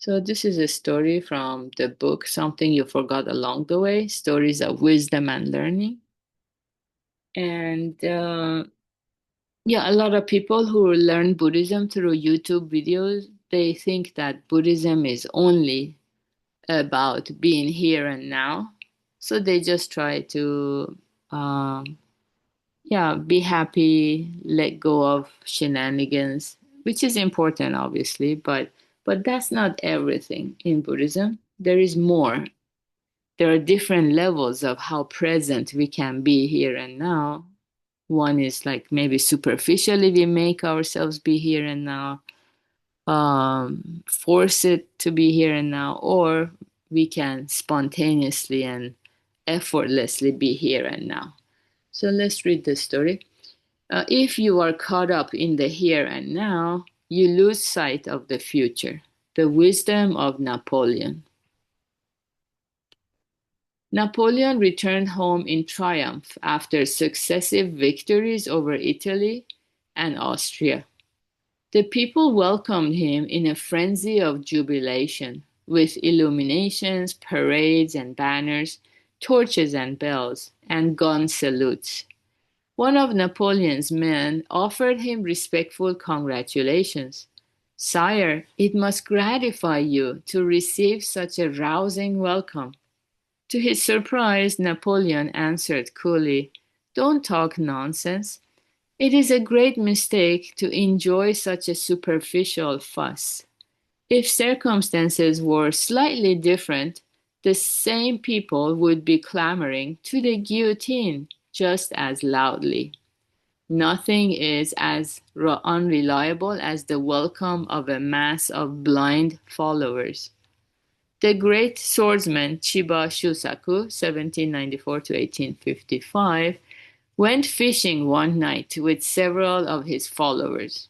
So this is a story from the book Something You Forgot Along the Way, Stories of Wisdom and Learning. And yeah, a lot of people who learn Buddhism through YouTube videos, they think that Buddhism is only about being here and now. So they just try to um, yeah, be happy, let go of shenanigans, which is important obviously, but that's not everything in Buddhism. There is more. There are different levels of how present we can be here and now. One is like maybe superficially we make ourselves be here and now, force it to be here and now, or we can spontaneously and effortlessly be here and now. So let's read the story. If you are caught up in the here and now, you lose sight of the future. The wisdom of Napoleon. Napoleon returned home in triumph after successive victories over Italy and Austria. The people welcomed him in a frenzy of jubilation, with illuminations, parades and banners, torches and bells, and gun salutes. One of Napoleon's men offered him respectful congratulations. Sire, it must gratify you to receive such a rousing welcome. To his surprise, Napoleon answered coolly, Don't talk nonsense. It is a great mistake to enjoy such a superficial fuss. If circumstances were slightly different, the same people would be clamoring to the guillotine just as loudly. Nothing is as unreliable as the welcome of a mass of blind followers. The great swordsman Chiba Shusaku (1794 to 1855) went fishing one night with several of his followers.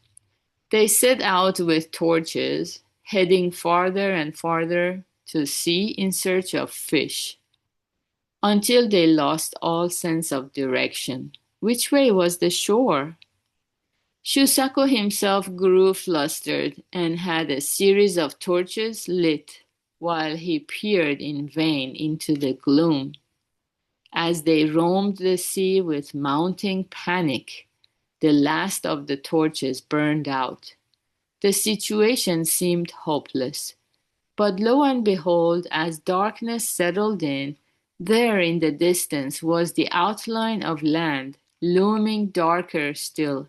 They set out with torches, heading farther and farther to sea in search of fish, until they lost all sense of direction. Which way was the shore? Shusaku himself grew flustered and had a series of torches lit while he peered in vain into the gloom. As they roamed the sea with mounting panic, the last of the torches burned out. The situation seemed hopeless. But lo and behold, as darkness settled in, there in the distance was the outline of land, looming darker still.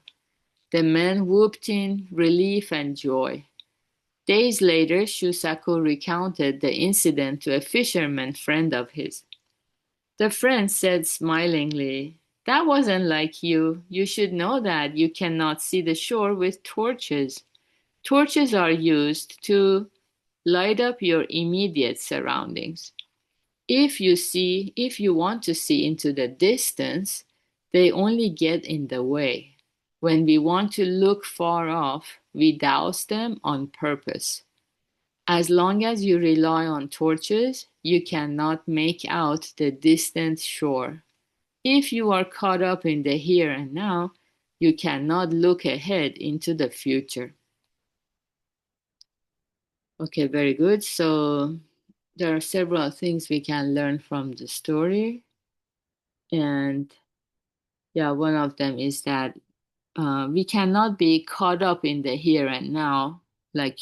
The men whooped in relief and joy. Days later, Shusaku recounted the incident to a fisherman friend of his. The friend said smilingly, That wasn't like you. You should know that you cannot see the shore with torches. Torches are used to light up your immediate surroundings. If you want to see into the distance, they only get in the way. When we want to look far off, we douse them on purpose. As long as you rely on torches, you cannot make out the distant shore. If you are caught up in the here and now, you cannot look ahead into the future. Okay, very good. So there are several things we can learn from the story. And yeah, one of them is that we cannot be caught up in the here and now, like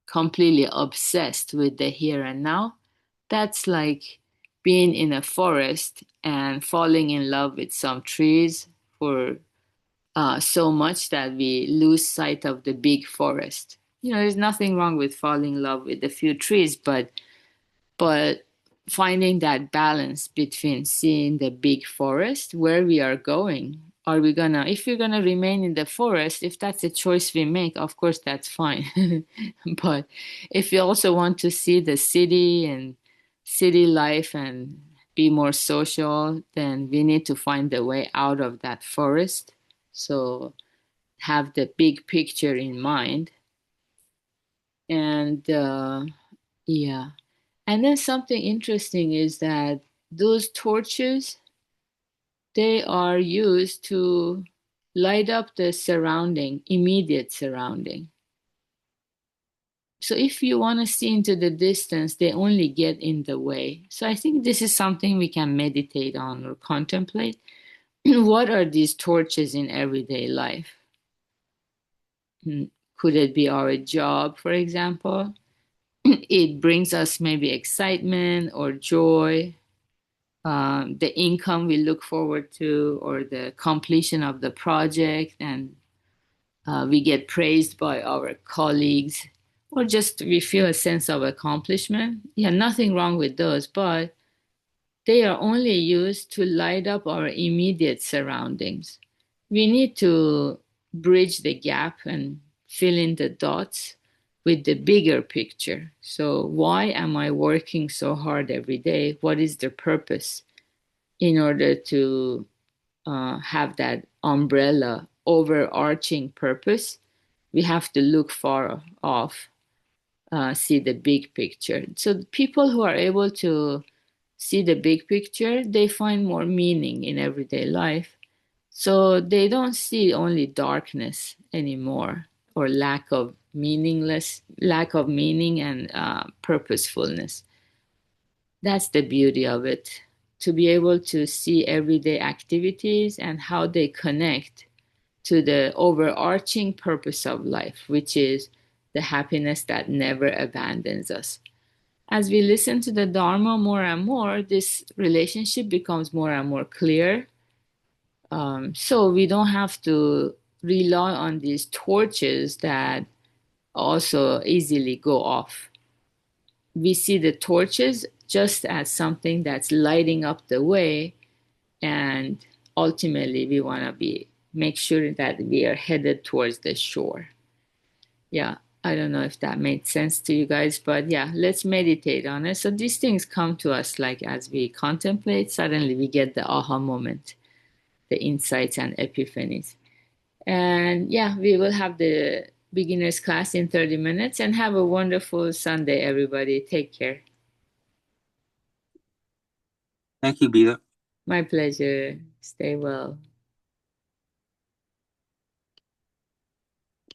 completely obsessed with the here and now. That's like being in a forest and falling in love with some trees for so much that we lose sight of the big forest. There's nothing wrong with falling in love with a few trees, but finding that balance between seeing the big forest, where we are going. If we're gonna remain in the forest, if that's a choice we make, of course that's fine. But if we also want to see the city and city life and be more social, then we need to find the way out of that forest. So have the big picture in mind. And yeah. And then something interesting is that those torches, they are used to light up the surrounding, immediate surrounding. So if you want to see into the distance, they only get in the way. So I think this is something we can meditate on or contemplate. What are these torches in everyday life? Could it be our job, for example? It brings us maybe excitement or joy, the income we look forward to, or the completion of the project, and we get praised by our colleagues, or just we feel a sense of accomplishment. Yeah, nothing wrong with those, but they are only used to light up our immediate surroundings. We need to bridge the gap and fill in the dots with the bigger picture. So, why am I working so hard every day? What is the purpose in order to have that umbrella overarching purpose? We have to look far off, see the big picture. So, the people who are able to see the big picture, they find more meaning in everyday life. So they don't see only darkness anymore or lack of meaning and purposefulness. That's the beauty of it, to be able to see everyday activities and how they connect to the overarching purpose of life, which is the happiness that never abandons us. As we listen to the Dharma more and more, this relationship becomes more and more clear. So we don't have to rely on these torches that also easily go off. We see the torches just as something that's lighting up the way, and ultimately we want to be make sure that we are headed towards the shore. Yeah, I don't know if that made sense to you guys, but yeah, let's meditate on it. So these things come to us like as we contemplate, suddenly we get the aha moment, the insights and epiphanies. And yeah, we will have the beginners class in 30 minutes and have a wonderful Sunday, everybody. Take care. Thank you, Beta. My pleasure. Stay well.